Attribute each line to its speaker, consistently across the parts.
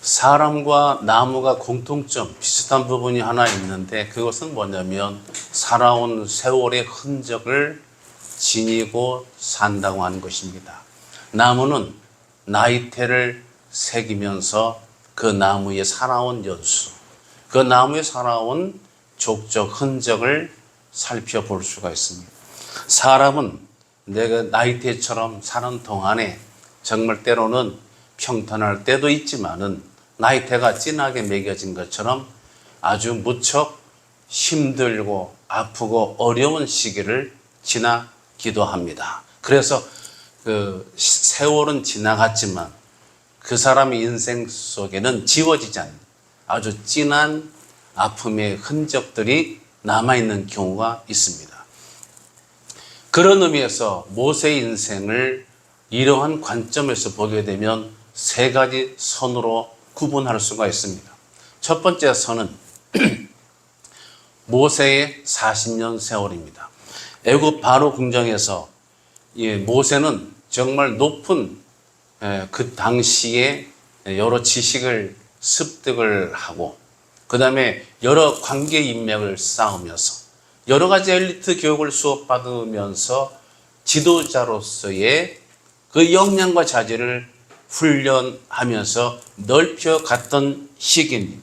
Speaker 1: 사람과 나무가 공통점 비슷한 부분이 하나 있는데 그것은 뭐냐면 살아온 세월의 흔적을 지니고 산다고 하는 것입니다. 나무는 나이테를 새기면서 그 나무에 살아온 연수, 그 나무에 살아온 족적 흔적을 살펴볼 수가 있습니다. 사람은 내가 나이테처럼 사는 동안에 정말 때로는 평탄할 때도 있지만은 나이테가 진하게 매겨진 것처럼 아주 무척 힘들고 아프고 어려운 시기를 지나기도 합니다. 그래서 그 세월은 지나갔지만 그 사람의 인생 속에는 지워지지 않는 아주 진한 아픔의 흔적들이 남아있는 경우가 있습니다. 그런 의미에서 모세의 인생을 이러한 관점에서 보게 되면 세 가지 선으로 구분할 수가 있습니다. 첫 번째 선은 모세의 40년 세월입니다. 애굽 바로 궁정에서 모세는 정말 높은 그 당시에 여러 지식을 습득을 하고 그 다음에 여러 관계 인맥을 쌓으면서 여러 가지 엘리트 교육을 수업받으면서 지도자로서의 그 역량과 자질을 훈련하면서 넓혀갔던 시기입니다.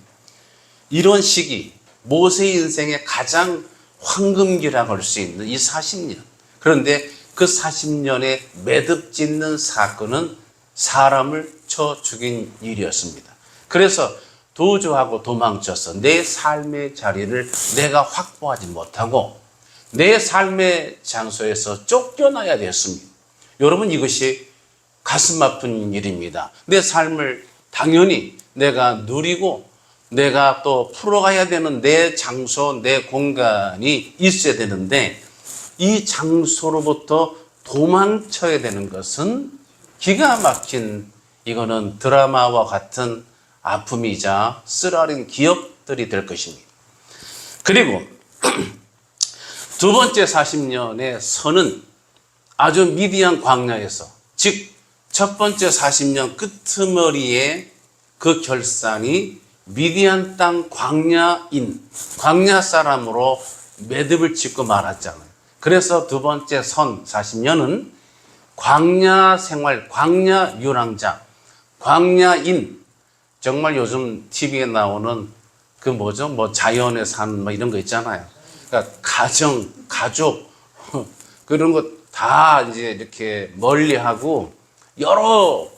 Speaker 1: 이런 시기, 모세의 인생의 가장 황금기라고 할 수 있는 이 40년. 그런데 그 40년의 매듭짓는 사건은 사람을 쳐 죽인 일이었습니다. 그래서 도주하고 도망쳐서 내 삶의 자리를 내가 확보하지 못하고 내 삶의 장소에서 쫓겨나야 되었습니다. 여러분, 이것이 가슴 아픈 일입니다. 내 삶을 당연히 내가 누리고 내가 또 풀어가야 되는 내 장소, 내 공간이 있어야 되는데 이 장소로부터 도망쳐야 되는 것은 기가 막힌 이거는 드라마와 같은 아픔이자 쓰라린 기억들이 될 것입니다. 그리고 두 번째 40년의 선은 아주 미디안 광야에서, 즉 첫 번째 40년 끄트머리에 그 결산이 미디안 땅 광야 사람으로 매듭을 짓고 말았잖아요. 그래서 두 번째 선 40년은 광야 생활, 광야 유랑자, 광야인, 정말 요즘 TV에 나오는 그 뭐죠? 뭐 자연의 산 뭐 이런 거 있잖아요. 그러니까 가족 그런 거 다 이제 이렇게 멀리하고 여러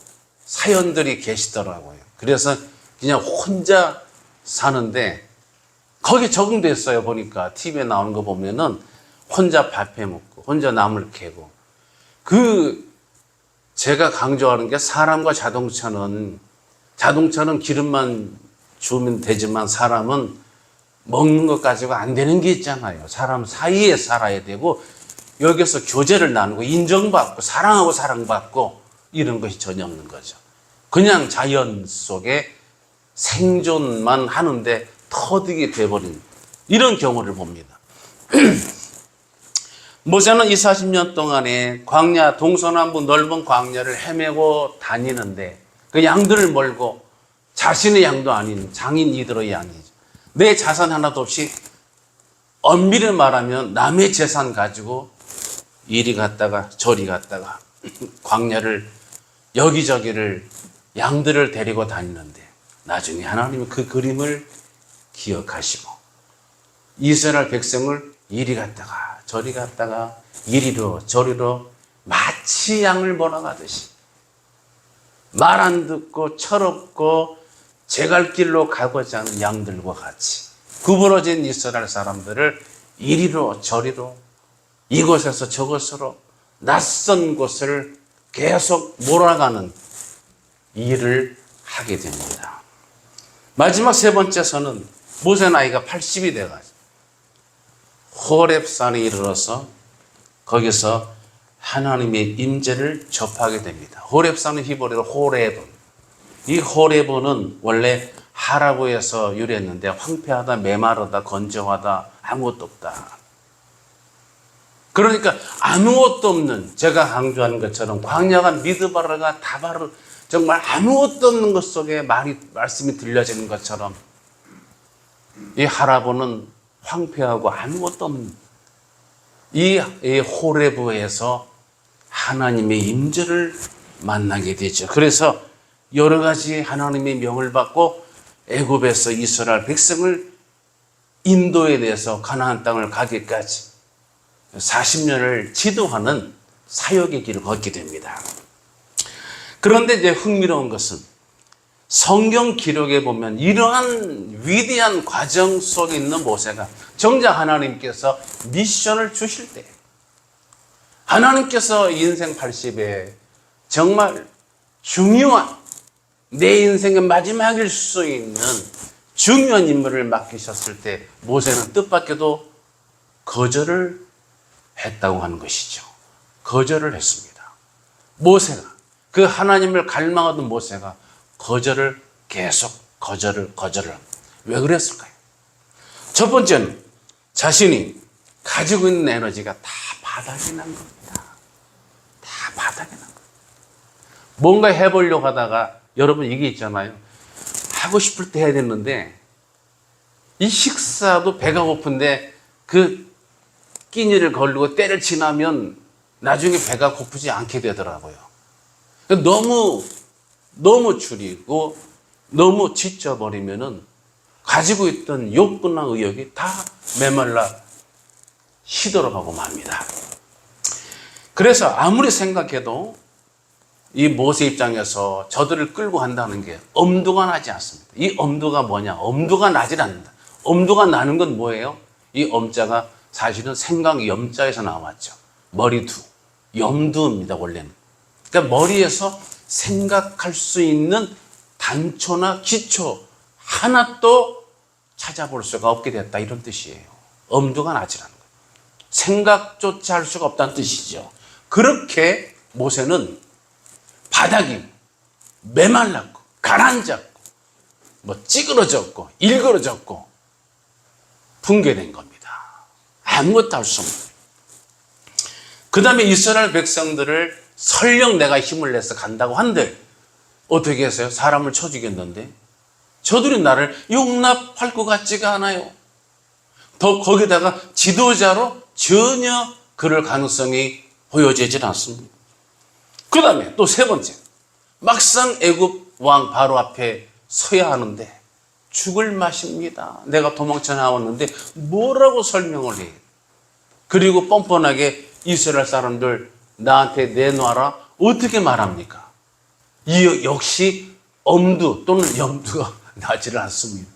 Speaker 1: 사연들이 계시더라고요. 그래서 그냥 혼자 사는데 거기에 적응됐어요. 보니까 TV에 나오는 거 보면은 혼자 밥 해 먹고 혼자 나물 캐고. 제가 강조하는 게 사람과 자동차는 기름만 주면 되지만 사람은 먹는 것 가지고 안 되는 게 있잖아요. 사람 사이에 살아야 되고 여기서 교제를 나누고 인정받고 사랑하고 사랑받고 이런 것이 전혀 없는 거죠. 그냥 자연 속에 생존만 하는데 터득이 돼버린 이런 경우를 봅니다. 모세는 이 40년 동안에 광야, 동서남북 넓은 광야를 헤매고 다니는데 그 양들을 몰고 자신의 양도 아닌 장인 이들의 양이죠. 내 자산 하나도 없이 엄밀히 말하면 남의 재산 가지고 이리 갔다가 저리 갔다가 광야를 여기저기를 양들을 데리고 다니는데 나중에 하나님은 그 그림을 기억하시고 이스라엘 백성을 이리 갔다가 저리 갔다가 이리로 저리로 마치 양을 몰아가듯이 말 안 듣고 철없고 제 갈 길로 가고자 하는 양들과 같이 구부러진 이스라엘 사람들을 이리로 저리로 이곳에서 저곳으로 낯선 곳을 계속 몰아가는 일을 하게 됩니다. 마지막 세 번째 선은 모세 나이가 80이 돼가지고 호렙산에 이르러서 거기서 하나님의 임재를 접하게 됩니다. 호렙산은 히브리어로 호레본. 이 호레본은 원래 하라고에서 유래했는데 황폐하다, 메마르다, 건조하다, 아무것도 없다. 그러니까 아무것도 없는, 제가 강조하는 것처럼 광야가 미드바르가 다바르 정말 아무것도 없는 것 속에 말씀이 들려지는 것처럼 이 할아버는 황폐하고 아무것도 없는 이 호레브에서 하나님의 임재를 만나게 되죠. 그래서 여러 가지 하나님의 명을 받고 애굽에서 이스라엘 백성을 인도에 대해서 가나안 땅을 가기까지 40년을 지도하는 사역의 길을 걷게 됩니다. 그런데 이제 흥미로운 것은 성경 기록에 보면 이러한 위대한 과정 속에 있는 모세가 정작 하나님께서 미션을 주실 때 하나님께서 인생 80에 정말 중요한 내 인생의 마지막일 수 있는 중요한 인물을 맡기셨을 때 모세는 뜻밖에도 거절을 했다고 하는 것이죠. 거절을 했습니다. 모세가 그 하나님을 갈망하던 모세가 거절을 계속 거절을 왜 그랬을까요? 첫 번째는 자신이 가지고 있는 에너지가 다 바닥이 난 겁니다. 다 바닥이 난 겁니다. 뭔가 해보려고 하다가 여러분 이게 있잖아요. 하고 싶을 때 해야 되는데 이 식사도 배가 고픈데 그 끼니를 걸고 때를 지나면 나중에 배가 고프지 않게 되더라고요. 너무 줄이고 너무 지쳐버리면은 가지고 있던 욕구나 의욕이 다 메말라 시들어가고 맙니다. 그래서 아무리 생각해도 이 모세 입장에서 저들을 끌고 간다는 게 엄두가 나지 않습니다. 이 엄두가 뭐냐? 엄두가 나질 않는다. 엄두가 나는 건 뭐예요? 이 엄자가 사실은 생각 염자에서 나왔죠. 머리두, 염두입니다, 원래는. 그러니까 머리에서 생각할 수 있는 단초나 기초 하나도 찾아볼 수가 없게 됐다, 이런 뜻이에요. 엄두가 나질 않는 거예요. 생각조차 할 수가 없다는 뜻이죠. 그렇게 모세는 바닥이 메말랐고 가라앉았고 찌그러졌고 일그러졌고 붕괴된 겁니다. 아무것도 할 수 없는 거예요. 그 다음에 이스라엘 백성들을 설령 내가 힘을 내서 간다고 한들 어떻게 했어요? 사람을 쳐 죽였는데 저들이 나를 용납할 것 같지가 않아요. 더 거기다가 지도자로 전혀 그럴 가능성이 보여지질 않습니다. 그 다음에 또 세 번째, 막상 애굽 왕 바로 앞에 서야 하는데 죽을 맛입니다. 내가 도망쳐 나왔는데 뭐라고 설명을 해요? 그리고 뻔뻔하게 이스라엘 사람들 나한테 내놔라 어떻게 말합니까? 이 역시 엄두 또는 염두가 나지를 않습니다.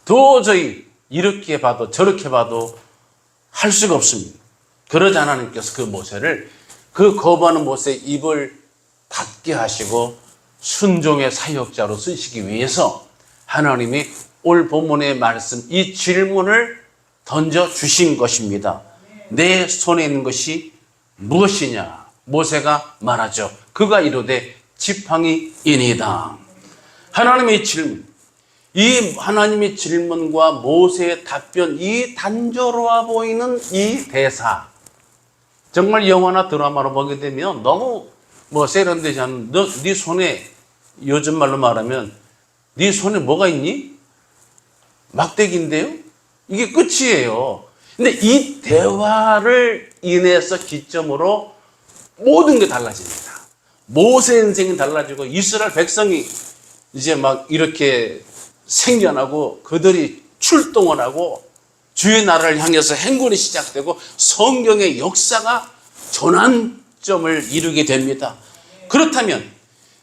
Speaker 1: 도저히 이렇게 봐도 저렇게 봐도 할 수가 없습니다. 그러자 하나님께서 그 모세를 그 거부하는 모세의 입을 닫게 하시고 순종의 사역자로 쓰시기 위해서 하나님이 올 본문의 말씀 이 질문을 던져주신 것입니다. 내 손에 있는 것이 무엇이냐? 모세가 말하죠. 그가 이르되 지팡이이니이다. 하나님의 질문, 이 하나님의 질문과 모세의 답변, 이 단조로워 보이는 이 대사, 정말 영화나 드라마로 보게 되면 너무 세련되지 않은, 네 손에, 요즘 말로 말하면 네 손에 뭐가 있니? 막대기인데요? 이게 끝이에요. 근데 이 대화를 인해서 기점으로 모든 게 달라집니다. 모세 인생이 달라지고 이스라엘 백성이 이제 막 이렇게 생겨나고 그들이 출동을 하고 주의 나라를 향해서 행군이 시작되고 성경의 역사가 전환점을 이루게 됩니다. 그렇다면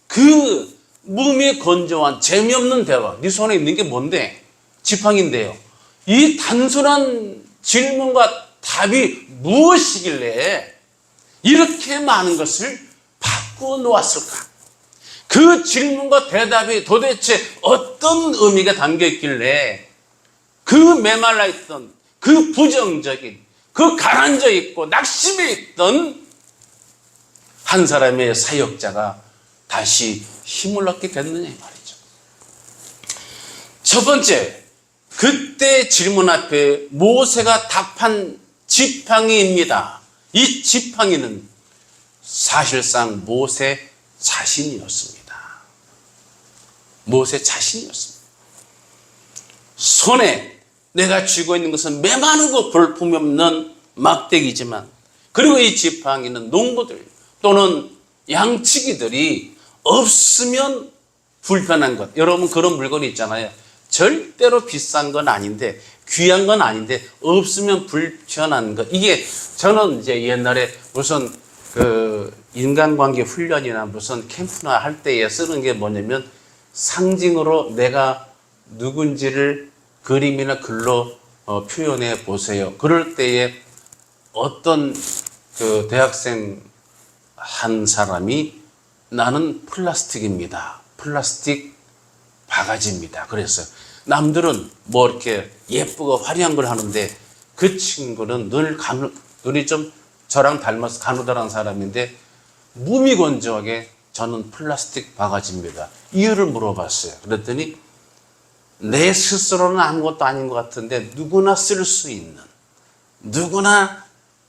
Speaker 1: 그 무미건조한 재미없는 대화, 네 손에 있는 게 뭔데? 지팡인데요. 이 단순한 질문과 답이 무엇이길래 이렇게 많은 것을 바꾸어 놓았을까? 그 질문과 대답이 도대체 어떤 의미가 담겨 있길래 그 메말라 있던 그 부정적인 그 가라앉아 있고 낙심해 있던 한 사람의 사역자가 다시 힘을 얻게 됐느냐 이 말이죠. 첫 번째, 그때 질문 앞에 모세가 답한 지팡이입니다. 이 지팡이는 사실상 모세 자신이었습니다. 모세 자신이었습니다. 손에 내가 쥐고 있는 것은 메마르고 볼품이 없는 막대기지만, 그리고 이 지팡이는 농부들 또는 양치기들이 없으면 불편한 것. 여러분 그런 물건이 있잖아요. 절대로 비싼 건 아닌데, 귀한 건 아닌데 없으면 불편한 것. 이게 저는 이제 옛날에 무슨 그 인간관계 훈련이나 무슨 캠프나 할 때에 쓰는 게 뭐냐면, 상징으로 내가 누군지를 그림이나 글로 표현해 보세요. 그럴 때에 어떤 그 대학생 한 사람이 나는 플라스틱입니다. 플라스틱 바가지입니다. 그랬어요. 남들은 뭐 이렇게 예쁘고 화려한 걸 하는데 그 친구는 눈이 좀 저랑 닮아서 가누다란 사람인데 무미건조하게 저는 플라스틱 바가지입니다. 이유를 물어봤어요. 그랬더니 내 스스로는 아무것도 아닌 것 같은데 누구나 쓸 수 있는, 누구나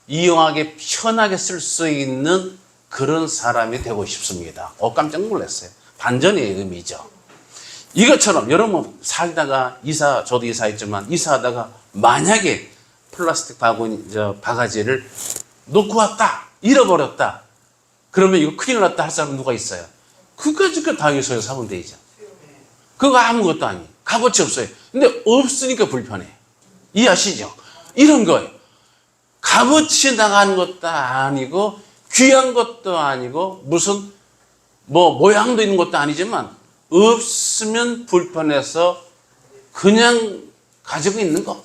Speaker 1: 이용하게 편하게 쓸 수 있는 그런 사람이 되고 싶습니다. 깜짝 놀랐어요. 반전의 의미죠. 이것처럼 여러분 살다가 저도 이사했지만 이사하다가 만약에 플라스틱 바가지를 놓고 왔다, 잃어버렸다, 그러면 이거 큰일 났다 할 사람 누가 있어요? 그까짓 거 다이소에서 사면 되죠. 그거 아무것도 아니에요. 값어치 없어요. 근데 없으니까 불편해. 이해하시죠? 이런 거예요. 값어치 나가는 것도 아니고 귀한 것도 아니고 무슨 뭐 모양도 있는 것도 아니지만 없으면 불편해서 그냥 가지고 있는 거,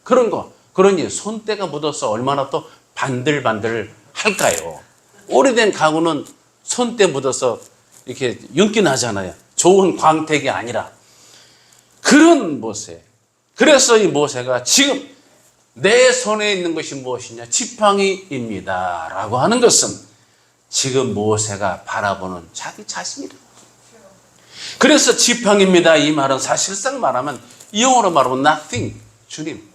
Speaker 1: 그런 거. 그러니 손때가 묻어서 얼마나 또 반들반들 할까요? 오래된 가구는 손때 묻어서 이렇게 윤기 나잖아요. 좋은 광택이 아니라. 그런 모세. 그래서 이 모세가 지금 내 손에 있는 것이 무엇이냐? 지팡이입니다 라고 하는 것은 지금 모세가 바라보는 자기 자신이다. 그래서 지팡이입니다 이 말은 사실상 말하면, 영어로 말하면 nothing, 주님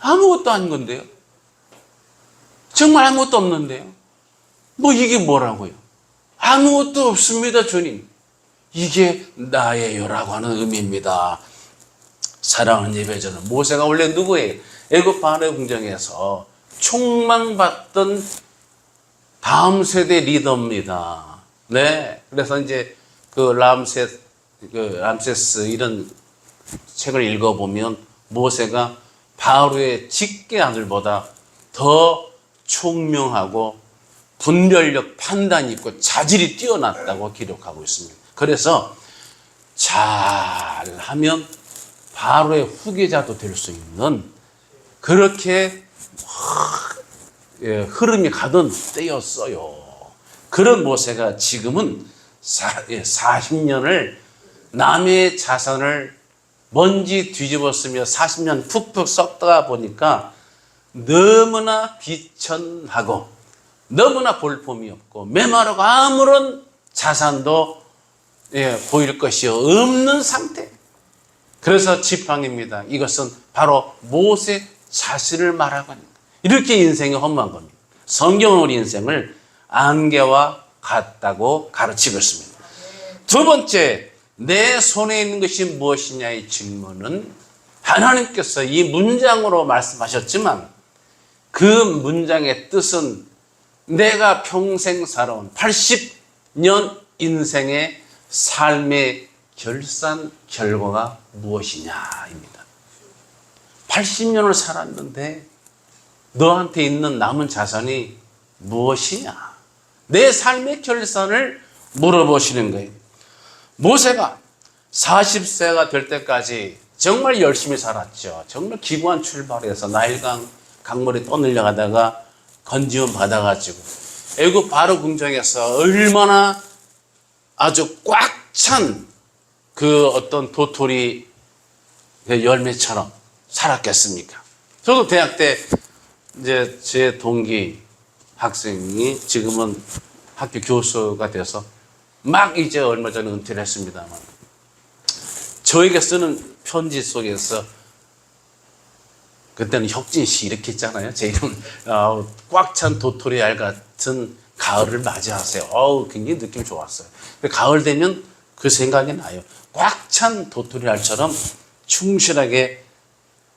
Speaker 1: 아무것도 아닌 건데요. 정말 아무것도 없는데요. 뭐 이게 뭐라고요? 아무것도 없습니다 주님. 이게 나예요라고 하는 의미입니다. 사랑하는 예배자는 모세가 원래 누구예요? 애굽 바로 궁정에서 총망받던 다음 세대 리더입니다. 네, 그래서 이제 그 람세스 이런 책을 읽어보면 모세가 바로의 직계 아들보다 더 총명하고 분별력, 판단이 있고 자질이 뛰어났다고 기록하고 있습니다. 그래서 잘하면 바로의 후계자도 될 수 있는, 그렇게 흐름이 가던 때였어요. 그런 모세가 지금은 40년을 남의 자산을 먼지 뒤집었으며 40년 푹푹 썩다가 보니까 너무나 비천하고 너무나 볼품이 없고 메마르고 아무런 자산도 보일 것이 없는 상태. 그래서 지팡이입니다. 이것은 바로 모세 자신을 말하고 있는 거예요. 이렇게 인생이 허무한 겁니다. 성경은 우리 인생을 안개와 같다고 가르치고 있습니다. 두 번째, 내 손에 있는 것이 무엇이냐의 질문은 하나님께서 이 문장으로 말씀하셨지만 그 문장의 뜻은 내가 평생 살아온 80년 인생의 삶의 결과가 무엇이냐입니다. 80년을 살았는데 너한테 있는 남은 자산이 무엇이냐? 내 삶의 결산을 물어보시는 거예요. 모세가 40세가 될 때까지 정말 열심히 살았죠. 정말 기구한 출발해서 나일강 강물에 떠밀려가다가 건지움 받아가지고 애굽 바로 궁정에서 얼마나 아주 꽉 찬 그 어떤 도토리 열매처럼 살았겠습니까? 저도 대학 때 이제 제 동기 학생이 지금은 학교 교수가 돼서 막 이제 얼마 전에 은퇴를 했습니다만 저에게 쓰는 편지 속에서 그때는 혁진 씨 이렇게 했잖아요. 제 이름 꽉 찬 도토리 알 같은 가을을 맞이하세요. 굉장히 느낌 좋았어요. 가을 되면 그 생각이 나요. 꽉 찬 도토리알처럼 충실하게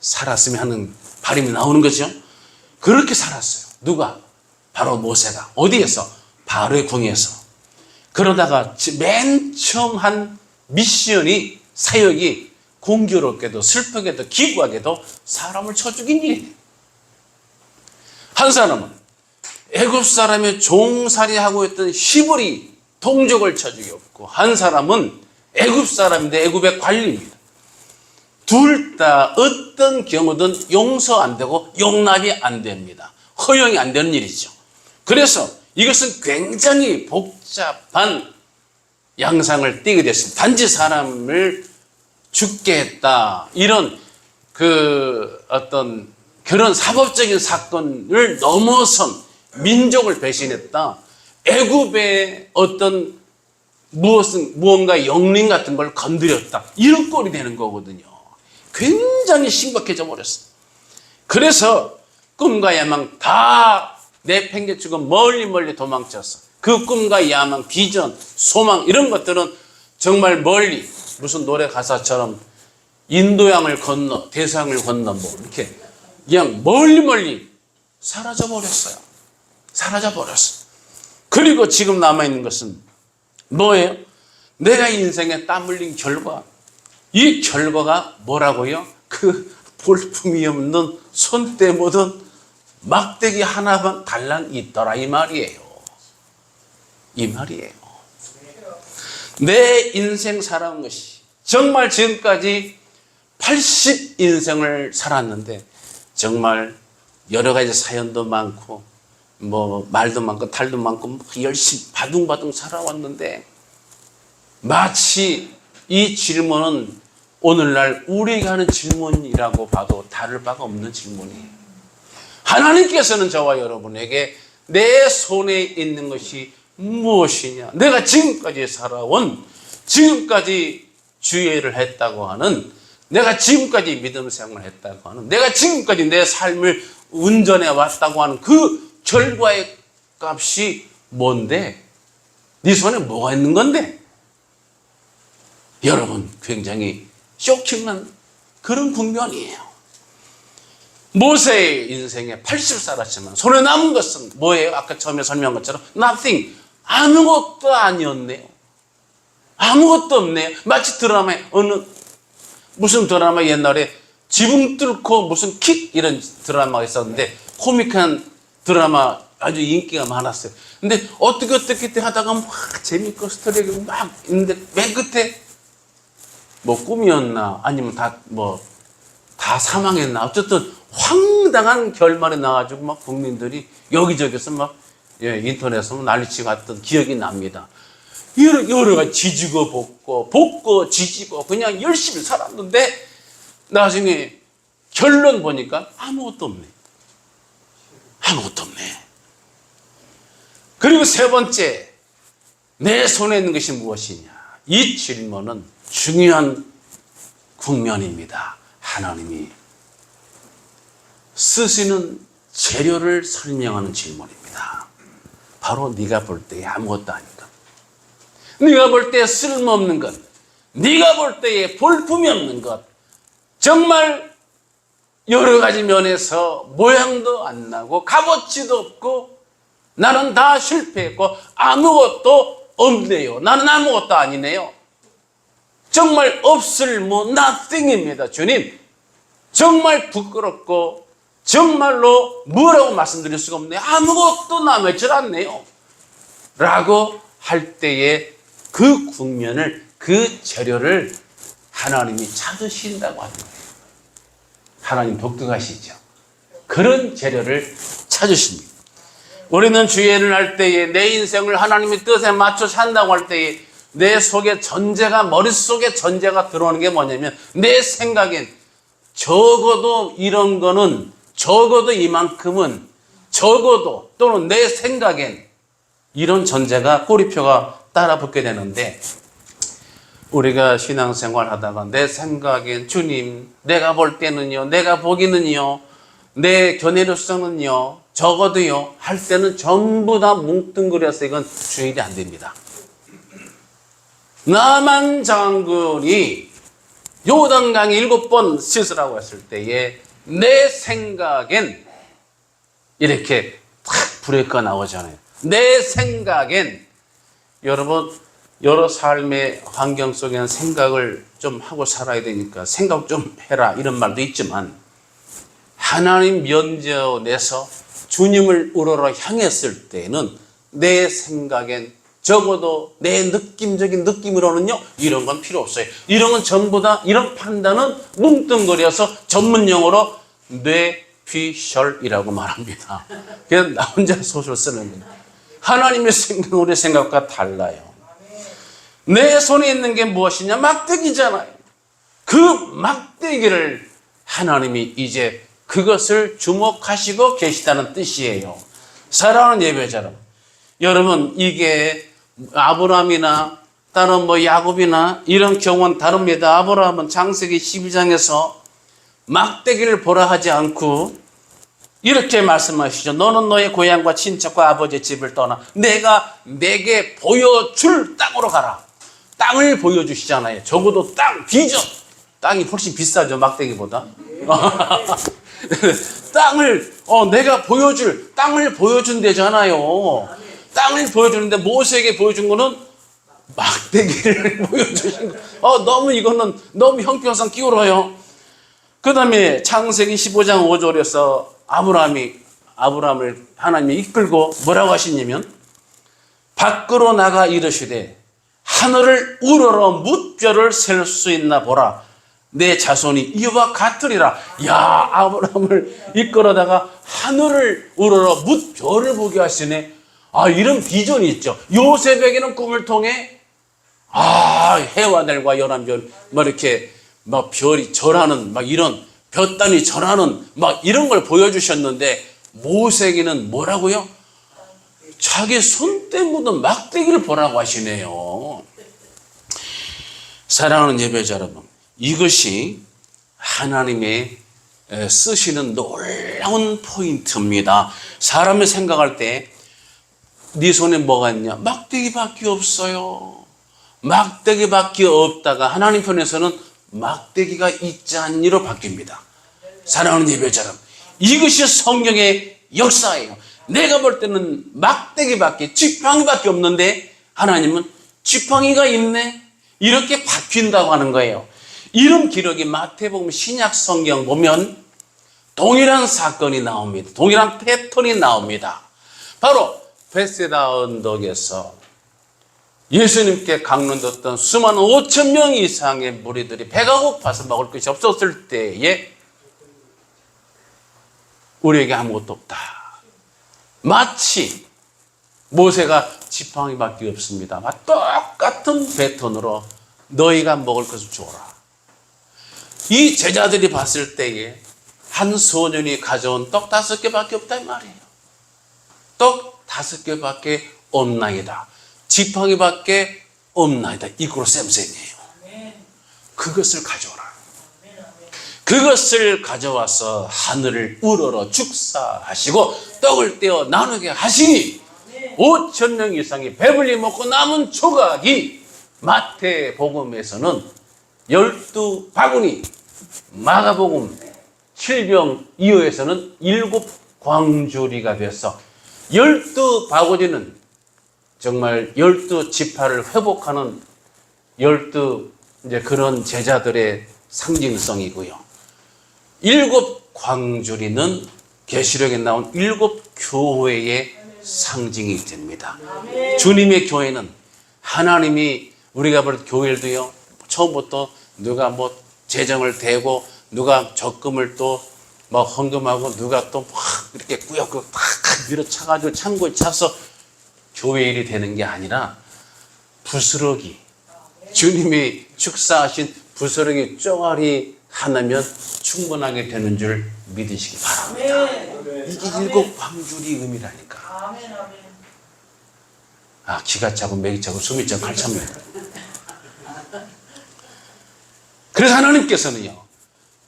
Speaker 1: 살았으면 하는 바람이 나오는 거죠. 그렇게 살았어요. 누가? 바로 모세가. 어디에서? 바로의 궁에서. 그러다가 맨 처음 한 미션이, 사역이 공교롭게도 슬프게도 기구하게도 사람을 쳐 죽인 일이에요. 한 사람은 애굽 사람의 종살이하고 있던 히브리 동족을 쳐 죽였고, 한 사람은 애굽 사람인데 애굽의 관리입니다. 둘 다 어떤 경우든 용서 안 되고 용납이 안 됩니다. 허용이 안 되는 일이죠. 그래서 이것은 굉장히 복잡한 양상을 띠게 됐습니다. 단지 사람을 죽게 했다, 이런 어떤 그런 사법적인 사건을 넘어선 민족을 배신했다, 애굽의 어떤 무언가 영린 같은 걸 건드렸다, 이런 꼴이 되는 거거든요. 굉장히 심각해져 버렸어요. 그래서 꿈과 야망 다 내팽개치고 멀리 도망쳤어. 그 꿈과 야망, 비전, 소망, 이런 것들은 정말 멀리, 무슨 노래 가사처럼 인도양을 건너, 대서양을 건너, 뭐 이렇게 그냥 멀리 사라져 버렸어요. 사라져 버렸어. 그리고 지금 남아있는 것은 뭐예요? 내가 인생에 땀 흘린 결과. 이 결과가 뭐라고요? 그 볼품이 없는 손때 묻은 막대기 하나만 달랑 있더라, 이 말이에요. 이 말이에요. 내 인생 살아온 것이 정말 지금까지 80인생을 살았는데 정말 여러 가지 사연도 많고 뭐 말도 많고 탈도 많고 열심히 바둥바둥 살아왔는데, 마치 이 질문은 오늘날 우리가 하는 질문이라고 봐도 다를 바가 없는 질문이에요. 하나님께서는 저와 여러분에게 내 손에 있는 것이 무엇이냐, 내가 지금까지 살아온, 지금까지 주의를 했다고 하는, 내가 지금까지 믿음 생활을 했다고 하는, 내가 지금까지 내 삶을 운전해 왔다고 하는 그 결과의 값이 뭔데? 네 손에 뭐가 있는 건데? 여러분, 굉장히 쇼킹한 그런 국면이에요. 모세의 인생에 80 살았지만 손에 남은 것은 뭐예요? 아까 처음에 설명한 것처럼 nothing, 아무것도 아니었네요. 아무것도 없네요. 마치 드라마에 무슨 드라마, 옛날에 지붕 뚫고 무슨 킥, 이런 드라마가 있었는데 코믹한 드라마, 아주 인기가 많았어요. 근데 어떻게 하다가 막 재밌고 스토리가 막 있는데 맨 끝에 뭐 꿈이었나 아니면 다 사망했나, 어쨌든 황당한 결말이 나와가지고 막 국민들이 여기저기서 막 인터넷에서 난리치고 갔던 기억이 납니다. 여러 가지 지지고 볶고 지지고 그냥 열심히 살았는데 나중에 결론 보니까 아무것도 없네. 아무것도 없네. 그리고 세 번째, 내 손에 있는 것이 무엇이냐. 이 질문은 중요한 국면입니다. 하나님이 쓰시는 재료를 설명하는 질문입니다. 바로 네가 볼 때에 아무것도 아닌 것, 네가 볼 때에 쓸모없는 것, 네가 볼 때에 볼품이 없는 것, 정말 여러 가지 면에서 모양도 안 나고 값어치도 없고 나는 다 실패했고 아무것도 없네요. 나는 아무것도 아니네요. 정말 없을 nothing입니다. 주님, 정말 부끄럽고 정말로 뭐라고 말씀드릴 수가 없네요. 아무것도 남아있질 않네요. 라고 할 때에 그 국면을, 그 재료를 하나님이 찾으신다고 하는 거예요. 하나님 독특하시죠. 그런 재료를 찾으십니다. 우리는 주의를 할 때에 내 인생을 하나님의 뜻에 맞춰 산다고 할 때에 내 속에 머릿속에 전제가 들어오는 게 뭐냐면, 내 생각엔 적어도 이런 거는, 적어도 이만큼은, 적어도, 또는 내 생각엔 이런 전제가, 꼬리표가 따라 붙게 되는데, 우리가 신앙생활 하다가 내 생각엔 주님, 내가 볼 때는요, 내가 보기는요, 내 견해로서는요, 적어도요 할 때는 전부 다 뭉뚱그려서 이건 주일이 안 됩니다. 나만 장군이 요단강에 7번 씻으라고 했을 때에 내 생각엔 이렇게 탁 브레이크가 나오잖아요. 내 생각엔 여러분 여러 삶의 환경 속에는 생각을 좀 하고 살아야 되니까 생각 좀 해라 이런 말도 있지만 하나님 면전에서 주님을 우러러 향했을 때는 내 생각엔 적어도 내 느낌적인 느낌으로는요 이런 건 필요 없어요. 이런 건 전부 다 이런 판단은 뭉뚱거려서 전문용어로 뇌피셜이라고 말합니다. 그냥 나 혼자 소설 쓰는 거예요. 하나님의 생각은 우리 생각과 달라요. 내 손에 있는 게 무엇이냐? 막대기잖아요. 그 막대기를 하나님이 이제 그것을 주목하시고 계시다는 뜻이에요. 사랑하는 예배자 여러분, 이게 아브라함이나 다른 야곱이나 이런 경우는 다릅니다. 아브라함은 창세기 12장에서 막대기를 보라 하지 않고 이렇게 말씀하시죠. 너는 너의 고향과 친척과 아버지의 집을 떠나 내가 내게 보여줄 땅으로 가라. 땅을 보여주시잖아요. 적어도 땅, 비전. 땅이 훨씬 비싸죠, 막대기보다. 땅을, 내가 땅을 보여준대잖아요. 땅을 보여주는데 모세에게 보여준 거는 막대기를 보여주신 거. 이거는 너무 형평성 끼울어요. 그 다음에 창세기 15장 5절에서 아브라함을 하나님이 이끌고 뭐라고 하시냐면 밖으로 나가 이르시되 하늘을 우러러 뭇별을 셀 수 있나 보라. 내 자손이 이와 같으리라. 야, 아브라함을 이끌어다가 하늘을 우러러 뭇별을 보게 하시네. 이런 비전이 있죠. 요셉에게는 꿈을 통해 해와 달과 열한별 이렇게 별이 절하는 이런 볕단이 절하는 이런 걸 보여주셨는데 모세에게는 뭐라고요? 자기 손때 묻은 막대기를 보라고 하시네요. 사랑하는 예배자 여러분, 이것이 하나님의 쓰시는 놀라운 포인트입니다. 사람이 생각할 때 네 손에 뭐가 있냐? 막대기밖에 없어요. 막대기밖에 없다가 하나님 편에서는 막대기가 있지 않니로 바뀝니다. 사랑하는 예배자 여러분, 이것이 성경의 역사예요. 내가 볼 때는 막대기밖에 지팡이밖에 없는데 하나님은 지팡이가 있네 이렇게 바뀐다고 하는 거예요. 이런 기록이 마태복음 신약 성경 보면 동일한 사건이 나옵니다. 동일한 패턴이 나옵니다. 바로 베세다 언덕에서 예수님께 강론뒀던 수많은 5천 명 이상의 무리들이 배가 고파서 먹을 것이 없었을 때에 우리에게 아무것도 없다. 마치 모세가 지팡이밖에 없습니다. 똑같은 패턴으로 너희가 먹을 것을 주어라. 이 제자들이 봤을 때에 한 소년이 가져온 떡 5개밖에 없다 이 말이에요. 떡 5개밖에 없나이다. 지팡이밖에 없나이다. 이거로 쌤쌤이에요. 그것을 가져오라. 그것을 가져와서 하늘을 우러러 축사하시고 떡을 떼어 나누게 하시니 5천 명 이상이 배불리 먹고 남은 조각이 마태복음에서는 12바구니, 마가복음 7병 이후에서는 7광주리가 돼서 12바구니는 정말 12지파를 회복하는 12 그런 제자들의 상징성이고요. 7광주리는 계시록에 나온 7교회의 상징이 됩니다. 주님의 교회는 하나님이 우리가 볼 교회도요, 처음부터 누가 재정을 대고 누가 적금을 또 헌금하고 누가 또 막 이렇게 꾸역꾸역 탁 밀어차가지고 창고에 차서 교회 일이 되는 게 아니라 부스러기, 주님이 축사하신 부스러기 쪼가리 하나면 충분하게 되는 줄 믿으시기 바랍니다. 이게 7광주리 의미라니까. 기가 차고 맥이 차고 숨이 차고 갈찹니다. 그래서 하나님께서는요,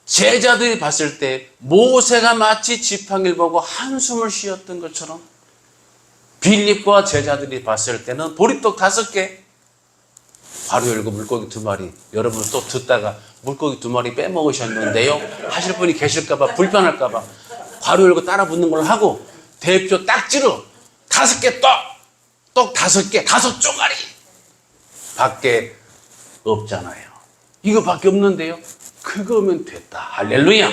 Speaker 1: 제자들이 봤을 때 모세가 마치 지팡이를 보고 한숨을 쉬었던 것처럼 빌립과 제자들이 봤을 때는 보리떡 5개, 괄호 열고 물고기 2마리. 여러분 또 듣다가 물고기 2마리 빼먹으셨는데요 하실 분이 계실까봐 불편할까봐 괄호 열고 따라 붙는 걸 하고, 대표 딱지로 5개 떡 5개, 5쪼가리 밖에 없잖아요. 이거밖에 없는데요. 그거면 됐다. 할렐루야.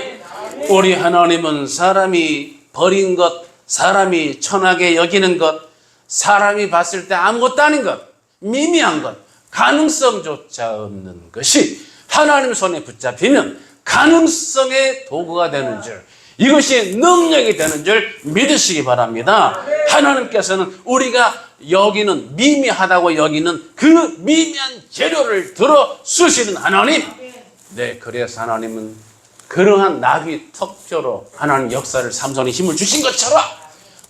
Speaker 1: 우리 하나님은 사람이 버린 것, 사람이 천하게 여기는 것, 사람이 봤을 때 아무것도 아닌 것, 미미한 것, 가능성조차 없는 것이 하나님 손에 붙잡히면 가능성의 도구가 되는 줄, 이것이 능력이 되는 줄 믿으시기 바랍니다. 하나님께서는 우리가 여기는 미미하다고 여기는 그 미미한 재료를 들어 쓰시는 하나님. 네, 그래서 하나님은 그러한 나비 턱조로 하나님 역사를 삼손에 힘을 주신 것처럼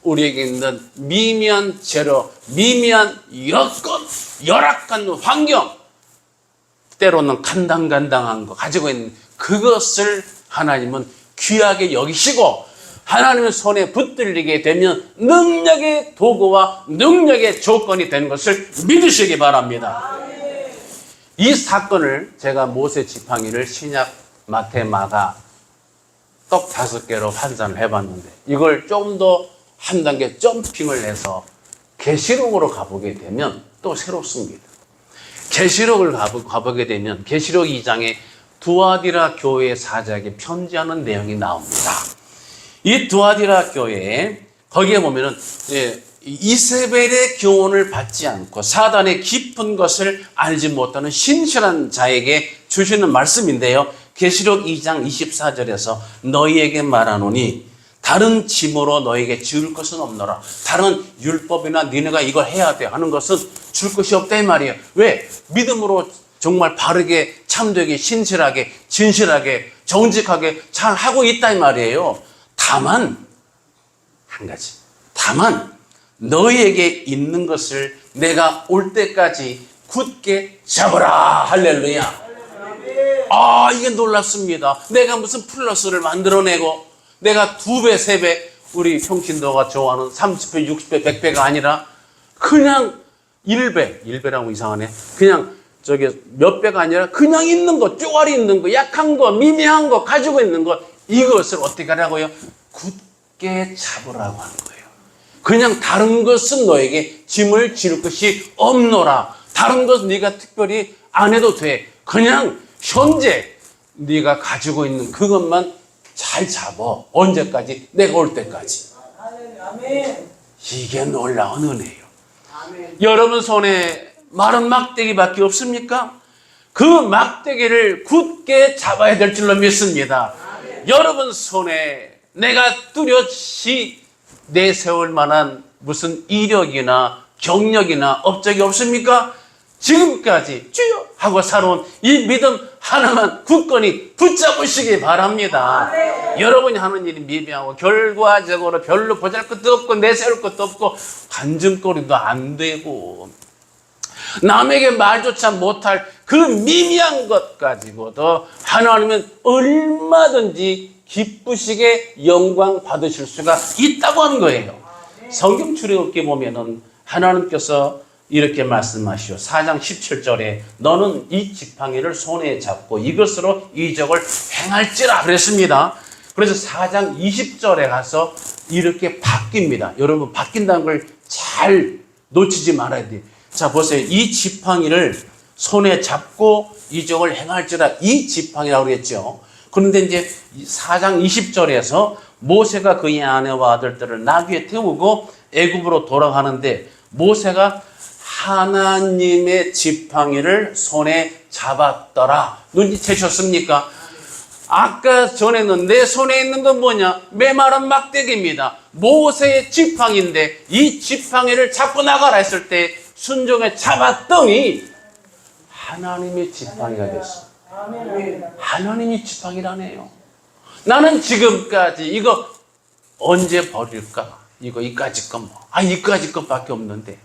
Speaker 1: 우리에게 있는 미미한 재료, 미미한 여건, 열악한 환경, 때로는 간당간당한 거 가지고 있는 그것을 하나님은 귀하게 여기시고 하나님의 손에 붙들리게 되면 능력의 도구와 능력의 조건이 되는 것을 믿으시기 바랍니다. 이 사건을 제가 모세 지팡이를 신약 마태 마가 떡 5개로 환산을 해봤는데, 이걸 좀 더 한 단계 점핑을 해서 계시록으로 가보게 되면 또 새롭습니다. 계시록을 가보게 되면 계시록 2장에 두아디라 교회 사자에게 편지하는 내용이 나옵니다. 이 두아디라 교회에 거기에 보면은 이세벨의 교훈을 받지 않고 사단의 깊은 것을 알지 못하는 신실한 자에게 주시는 말씀인데요. 계시록 2장 24절에서 너희에게 말하노니 다른 짐으로 너에게 지을 것은 없노라. 다른 율법이나 니네가 이걸 해야 돼 하는 것은 줄 것이 없다 이 말이에요. 왜? 믿음으로 정말 바르게 참되게 신실하게 진실하게 정직하게 잘 하고 있다 이 말이에요. 다만 한 가지, 다만 너희에게 있는 것을 내가 올 때까지 굳게 잡으라. 할렐루야. 아, 이게 놀랍습니다. 내가 무슨 플러스를 만들어내고 내가 2배, 3배, 우리 평신도가 좋아하는 30배, 60배, 100배가 아니라 그냥 1배라고 이상하네. 그냥 몇 배가 아니라 그냥 있는 것, 쪼가리 있는 거, 약한 거, 미미한 거, 가지고 있는 것, 이것을 어떻게 하라고요? 굳게 잡으라고 하는 거예요. 그냥 다른 것은 너에게 짐을 지을 것이 없노라. 다른 것은 네가 특별히 안 해도 돼. 그냥 현재 네가 가지고 있는 그것만 잘 잡어. 언제까지? 내가 올 때까지. 이게 놀라운 은혜예요. 여러분 손에 마른 막대기밖에 없습니까? 그 막대기를 굳게 잡아야 될 줄로 믿습니다. 여러분 손에 내가 뚜렷이 내세울 만한 무슨 이력이나 경력이나 업적이 없습니까? 지금까지 주여 하고 살아온 이 믿음 하나만 굳건히 붙잡으시기 바랍니다. 여러분이 하는 일이 미미하고 결과적으로 별로 보잘것도 없고 내세울 것도 없고 간증거리도 안 되고 남에게 말조차 못할 그 미미한 것 가지고도 하나님은 얼마든지 기쁘시게 영광 받으실 수가 있다고 하는 거예요. 성경 출애굽기 보면은 하나님께서 이렇게 말씀하시오. 4장 17절에 너는 이 지팡이를 손에 잡고 이것으로 이적을 행할지라 그랬습니다. 그래서 4장 20절에 가서 이렇게 바뀝니다. 여러분 바뀐다는 걸 잘 놓치지 말아야 돼요. 자 보세요. 이 지팡이를 손에 잡고 이적을 행할지라, 이 지팡이라고 그랬죠. 그런데 이제 4장 20절에서 모세가 그의 아내와 아들들을 나귀에 태우고 애굽으로 돌아가는데 모세가 하나님의 지팡이를 손에 잡았더라. 눈치채셨습니까? 아까 전에는 내 손에 있는 건 뭐냐? 메마른 막대기입니다. 모세의 지팡이인데 이 지팡이를 잡고 나가라 했을 때 순종에 잡았더니 하나님의 지팡이가 됐어. 하나님이 지팡이라네요. 나는 지금까지 이거 언제 버릴까? 이까짓 건 뭐? 이까짓 것밖에 없는데.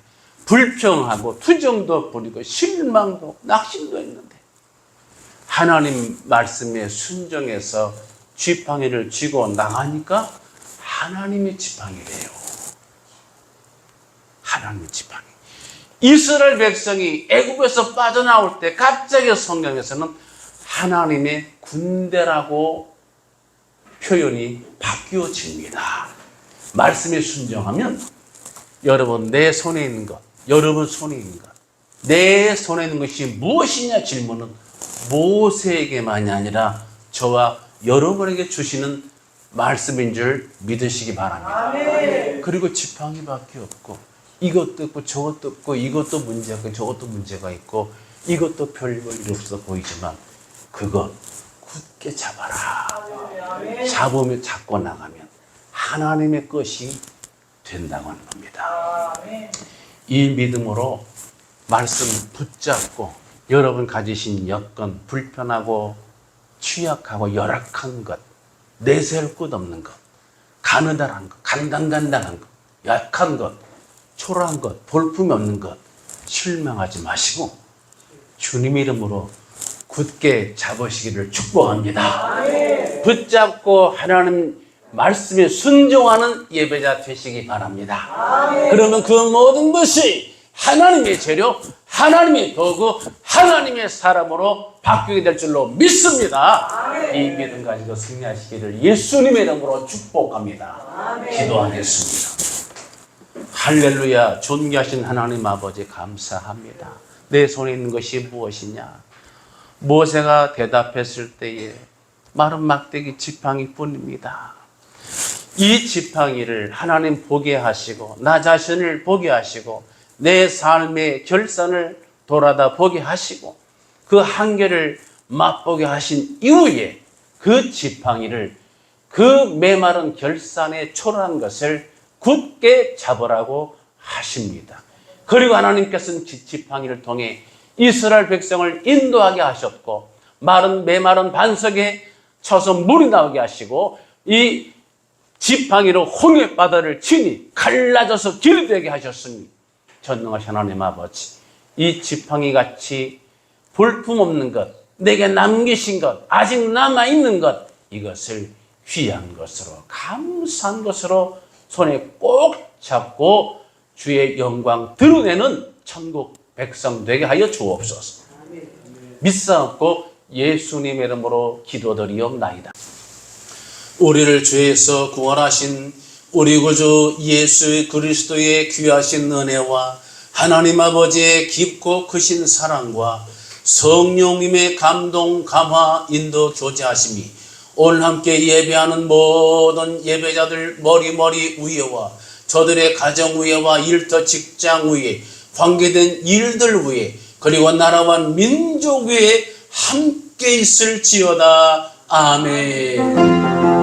Speaker 1: 불평하고 투정도 부리고 실망도 낙심도 했는데 하나님 말씀에 순종해서 지팡이를 쥐고 나가니까 하나님의 지팡이래요. 하나님의 지팡이. 이스라엘 백성이 애굽에서 빠져나올 때 갑자기 성경에서는 하나님의 군대라고 표현이 바뀌어집니다. 말씀에 순종하면 여러분 내 손에 있는 것, 여러분 손에 있는 것, 내 손에 있는 것이 무엇이냐 질문은 모세에게만이 아니라 저와 여러분에게 주시는 말씀인 줄 믿으시기 바랍니다.
Speaker 2: 아멘.
Speaker 1: 그리고 지팡이밖에 없고 이것도 없고 저것도 없고 이것도 문제가 있고 저것도 문제가 있고 이것도 별볼일 없어 보이지만 그것 굳게 잡아라.
Speaker 2: 아멘.
Speaker 1: 잡으면 잡고 나가면 하나님의 것이 된다고 하는 겁니다.
Speaker 2: 아멘.
Speaker 1: 이 믿음으로 말씀 붙잡고 여러분 가지신 여건, 불편하고 취약하고 열악한 것, 내세울 것 없는 것, 가느다란 것, 간당간당한 것, 약한 것, 초라한 것, 볼품이 없는 것 실망하지 마시고 주님 이름으로 굳게 잡으시기를 축복합니다.
Speaker 2: 아멘.
Speaker 1: 붙잡고 하나님 말씀에 순종하는 예배자 되시기 바랍니다.
Speaker 2: 아멘.
Speaker 1: 그러면 그 모든 것이 하나님의 재료, 하나님의 도구, 하나님의 사람으로 바뀌게 될 줄로 믿습니다.
Speaker 2: 아멘.
Speaker 1: 이 믿음 가지고 승리하시기를 예수님의 이름으로 축복합니다.
Speaker 2: 아멘.
Speaker 1: 기도하겠습니다. 할렐루야. 존귀하신 하나님 아버지 감사합니다. 내 손에 있는 것이 무엇이냐? 모세가 대답했을 때에 마른 막대기 지팡이 뿐입니다. 이 지팡이를 하나님 보게 하시고 나 자신을 보게 하시고 내 삶의 결산을 돌아다 보게 하시고 그 한계를 맛보게 하신 이후에 그 지팡이를 그 메마른 결산의 초라한 것을 굳게 잡으라고 하십니다. 그리고 하나님께서는 지팡이를 통해 이스라엘 백성을 인도하게 하셨고 메마른 반석에 쳐서 물이 나오게 하시고 이 지팡이로 홍해 바다를 친히 갈라져서 길이 되게 하셨으니 전능하신 하나님 아버지, 이 지팡이같이 볼품없는 것, 내게 남기신 것, 아직 남아있는 것, 이것을 귀한 것으로 감사한 것으로 손에 꼭 잡고 주의 영광 드러내는 천국 백성 되게 하여 주옵소서. 믿사옵고 예수님의 이름으로 기도드리옵나이다. 우리를 죄에서 구원하신 우리 구주 예수 그리스도의 귀하신 은혜와 하나님 아버지의 깊고 크신 사랑과 성령님의 감동, 감화, 인도, 교제하심이 오늘 함께 예배하는 모든 예배자들 머리 위에와 저들의 가정 위에와 일터 직장 위에 관계된 일들 위에 그리고 나라와 민족 위에 함께 있을지어다. 아멘.